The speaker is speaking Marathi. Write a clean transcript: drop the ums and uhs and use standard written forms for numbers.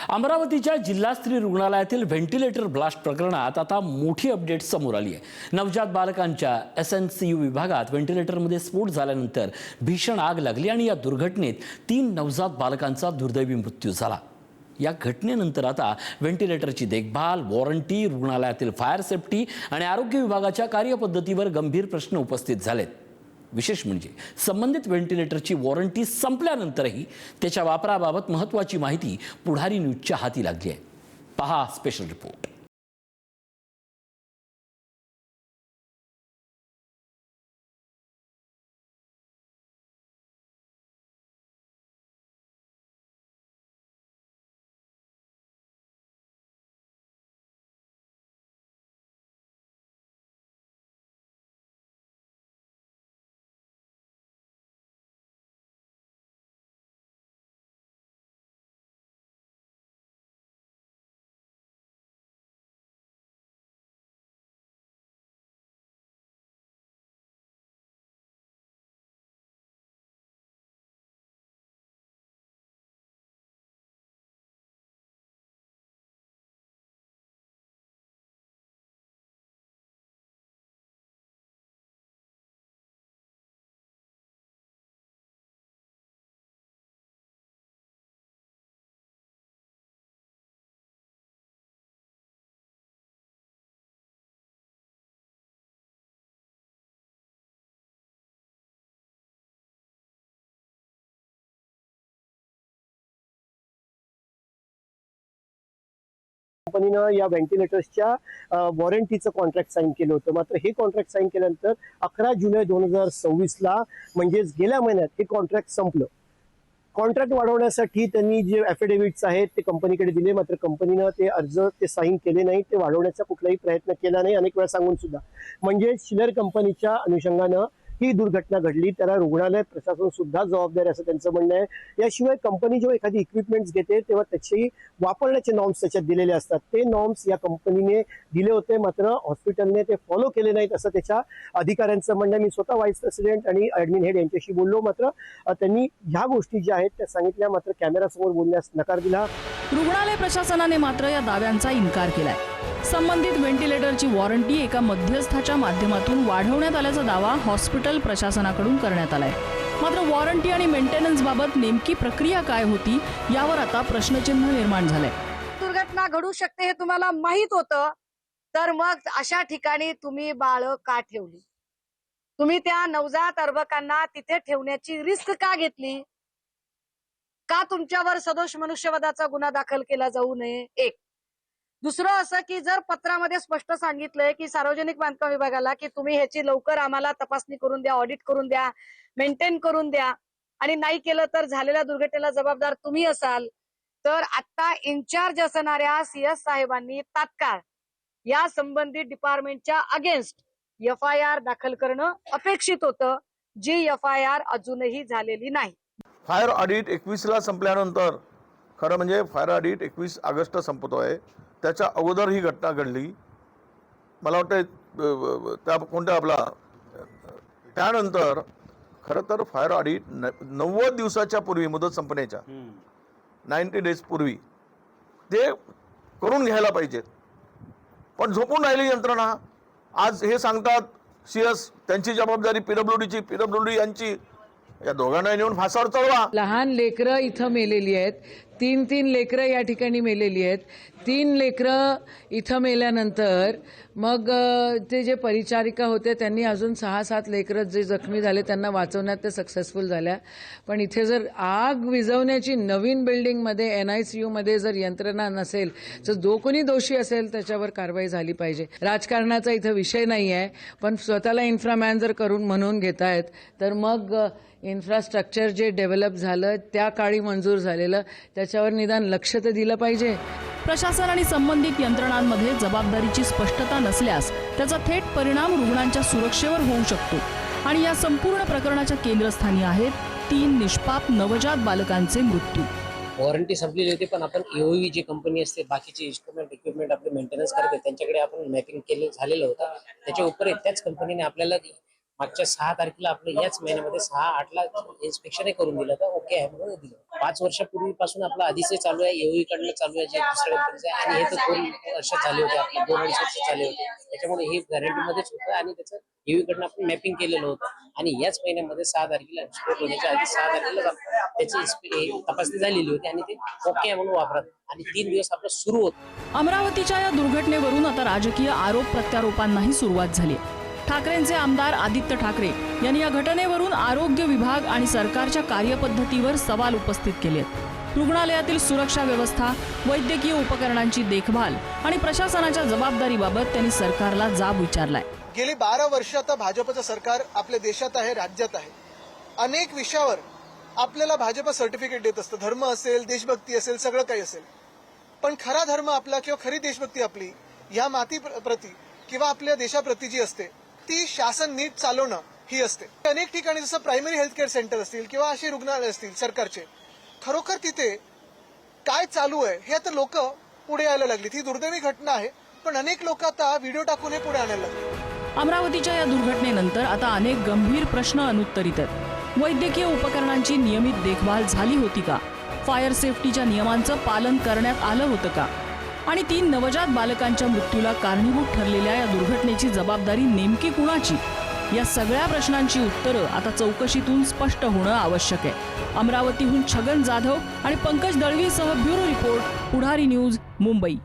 अमरावतीच्या जिल्हास्तरीय रुग्णालयातील व्हेंटिलेटर ब्लास्ट प्रकरणात आता मोठी अपडेट समोर आली आहे। नवजात बालकांच्या SNCU विभागात व्हेंटिलेटरमध्ये स्फोट झाल्यानंतर भीषण आग लागली आणि या दुर्घटनेत 3 नवजात बालकांचा दुर्दैवी मृत्यू झाला। या घटनेनंतर आता व्हेंटिलेटरची देखभाल, वॉरंटी, रुग्णालयातील फायर सेफ्टी आणि आरोग्य विभागाच्या कार्यपद्धतीवर गंभीर प्रश्न उपस्थित झालेत। विशेष म्हणजे संबंधित व्हेंटिलेटरची वॉरंटी संपल्यानंतरही त्याच्या वापराबाबत महत्त्वाची माहिती पुढारी न्यूजच्या हाती लागली आहे। पहा स्पेशल रिपोर्ट। कंपनीनं या व्हेंटिलेटर्सच्या वॉरंटीचं कॉन्ट्रॅक्ट साईन केलं होतं। मात्र हे कॉन्ट्रॅक्ट साईन केल्यानंतर 11 जुलै 2024ला म्हणजेच गेल्या महिन्यात हे कॉन्ट्रॅक्ट संपलं। कॉन्ट्रॅक्ट वाढवण्यासाठी त्यांनी जे ॲफिडेव्हिट्स आहेत ते कंपनीकडे दिले, मात्र कंपनीनं ते अर्ज साईन केले नाही, ते वाढवण्याचा कुठलाही प्रयत्न केला नाही अनेक वेळा सांगून सुद्धा। म्हणजे शिलर कंपनीच्या अनुषंगानं ही दुर्घटना घडली, त्याला रुग्णालय प्रशासन सुद्धा जबाबदार आहे असं त्यांचं म्हणणं आहे। याशिवाय कंपनी जेव्हा एखादी इक्विपमेंट्स घेते तेव्हा त्याची वापरण्याचे नॉर्म्स त्याच्यात दिलेले असतात, ते नॉर्म्स या कंपनीने दिले होते, मात्र हॉस्पिटलने ते फॉलो केले नाहीत असं त्याच्या अधिकाऱ्यांचं म्हणणं आहे। मी स्वतः व्हाईस प्रेसिडेंट आणि ॲडमिन हेड यांच्याशी बोललो, मात्र त्यांनी ह्या गोष्टी ज्या आहेत त्या सांगितल्या, मात्र कॅमेरासमोर बोलण्यास नकार दिला। रुग्णालय प्रशासनाने मात्र या दाव्यांचा इन्कार केलाय। संबंधित व्हेंटिलेटरची वॉरंटी एका मध्यस्थाच्या माध्यमातून वाढवण्यात आल्याचा दावा हॉस्पिटल प्रशासनाकडून करण्यात आलाय। मात्र वॉरंटी आणि मेंटेनन्स बाबत नेमकी प्रक्रिया काय होती यावर आता प्रश्नचिन्ह निर्माण झालंय। दुर्घटना घडू शकते हे तुम्हाला माहित होतं, तर मग अशा ठिकाणी तुम्ही बाळ का ठेवली? तुम्ही त्या नवजात अर्भकांना तिथे ठेवण्याची रिस्क का घेतली? का तुमच्यावर सदोष मनुष्यवधाचा गुन्हा दाखल केला जाऊ नये? एक दुसरं असं की जर पत्रामध्ये स्पष्ट सांगितलंय की सार्वजनिक बांधकाम विभागाला की तुम्ही ह्याची लवकर आम्हाला तपासणी करून द्या, ऑडिट करून द्या, मेंटेन करून द्या, आणि नाही केलं तर झालेल्या दुर्घटनेला जबाबदार तुम्ही असाल, तर आता इन्चार्ज असणाऱ्या CS साहेबांनी तात्काळ या संबंधित डिपार्टमेंटच्या अगेन्स्ट FIR दाखल करणं अपेक्षित होतं, जी FIR अजूनही झालेली नाही। फायर ऑडिट 21ला संपल्यानंतर खरं म्हणजे फायर ऑडिट 21 ऑगस्ट संपतोय, त्याच्या अगोदर ही घटना घडली। मला वाटतं त्या कोणत्या आपला त्यानंतर खरं तर फायर ऑडिट 90 दिवसाच्या पूर्वी मुदत संपण्याच्या 90 डेज पूर्वी ते करून घ्यायला पाहिजेत, पण झोपून राहिली यंत्रणा। आज हे सांगतात CS त्यांची जबाबदारी PWD यांची, या दोघांना नेऊन फासावर चढवा। लहान लेकरं इथं मेलेली आहेत, 3 लेकरं या ठिकाणी मेलेली आहेत। 3 लेकरं इथं मेल्यानंतर मग ते जे परिचारिका होते त्यांनी अजून 6-7 लेकरं जे जखमी झाले त्यांना वाचवण्यात ते सक्सेसफुल झाल्या। पण इथे जर आग विझवण्याची नवीन बिल्डिंगमध्ये NICU मध्ये जर यंत्रणा नसेल तर जो कोणी दोषी असेल त्याच्यावर कारवाई झाली पाहिजे। राजकारणाचा इथं विषय नाही आहे, पण स्वतःला इन्फ्रामॅन जर करून म्हणून घेत आहेत तर मग इन्फ्रास्ट्रक्चर जे डेव्हलप झालं त्या काळी मंजूर झालेलं त्याच्यावर निदान लक्ष तर दिलं पाहिजे। प्रशासन आणि संबंधित यंत्रणांमध्ये जबाबदारीची स्पष्टता नसल्यास त्याचा थेट परिणाम रुग्णांच्या सुरक्षेवर होऊ शकतो आणि या संपूर्ण प्रकरणाच्या केंद्रस्थानी आहेत 3 निष्पाप नवजात बालकांचे मृत्यू। वॉरंटी संपलेली होती, पण आपण EOE जी कंपनी असते बाकीचे इक्विपमेंट आपले मेंटेनन्स करते त्यांच्याकडे आपण मॅपिंग केलं झालेलं होतं। त्याच्या उपर त्याच कंपनीने आपल्याला मागच्या 6 तारखेला आपल्या याच महिन्यामध्ये 6-8ला इन्स्पेक्शन करून दिलं, तर ओके आहे म्हणून दिलं। 5 वर्षापूर्वीपासून आपला आधीच चालू आहे, EOE कडनं चालू आहे, जे दुसऱ्या कंपनीचं आहे, आणि हे तर 2 वर्ष झाले होते, आपले 2-2.5 वर्ष झाले होते. त्याच्यामुळे हे गॅरंटीमध्येच होतं आणि त्याचं EOE कडनं आपण मॅपिंग केलेलं होतं आणि याच महिन्यामध्ये 6 तारखेला एक्सपोर्ट होण्याच्या आधी 6 तारखेला त्याची तपासणी झालेली होती आणि ते ओके म्हणून वापरत आणि 3 दिवस आपलं सुरू होतं. अमरावतीच्या या दुर्घटनेवरून आता राजकीय आरोप प्रत्यारोपांनाही सुरुवात झाली. ठाकरेंचे आमदार आदित्य ठाकरे यांनी या घटनेवरून आरोग्य विभाग आणि सरकारच्या कार्यपद्धतीवर सवाल उपस्थित केले. रुग्णालयातील सुरक्षा व्यवस्था, वैद्यकीय उपकरणांची देखभाल आणि प्रशासनाच्या जबाबदारीबाबत त्यांनी सरकारला जाब विचारलाय. गेली 12 वर्ष आता भाजपचं सरकार आपल्या देशात आहे, राज्यात आहे. अनेक विषयावर आपल्याला भाजप सर्टिफिकेट देत असतं. धर्म असेल, देशभक्ती असेल, सगळं काही असेल. पण खरा धर्म आपला किंवा खरी देशभक्ती आपली ह्या मातीप्रती किंवा आपल्या देशाप्रती जी असते ती शासन नीट चालवणं ही असते. अनेक ठिकाणी जसं प्रायमरी हेल्थ केअर सेंटर असतील किंवा अशी रुग्णालय असतील सरकारचे, खरोखर तिथे काय चालू आहे हे आता लोक पुढे यायला लागली. ही दुर्दैवी घटना आहे, पण अनेक लोक आता व्हिडिओ टाकून हे पुढे आणायला लागले. अमरावतीच्या या दुर्घटनेनंतर आता अनेक गंभीर प्रश्न अनुत्तरित आहेत. वैद्यकीय उपकरणांची नियमित देखभाल झाली होती का? फायर सेफ्टीच्या नियमांचं पालन करण्यात आलं होतं का? आणि 3 नवजात बालकांच्या मृत्यूला कारणीभूत ठरलेल्या या दुर्घटनेची जबाबदारी नेमकी कुणाची? या सगळ्या प्रश्नांची उत्तरं आता चौकशीतून स्पष्ट होणं आवश्यक आहे. अमरावतीहून छगन जाधव आणि पंकज दळवीसह ब्युरो रिपोर्ट, पुढारी न्यूज, मुंबई.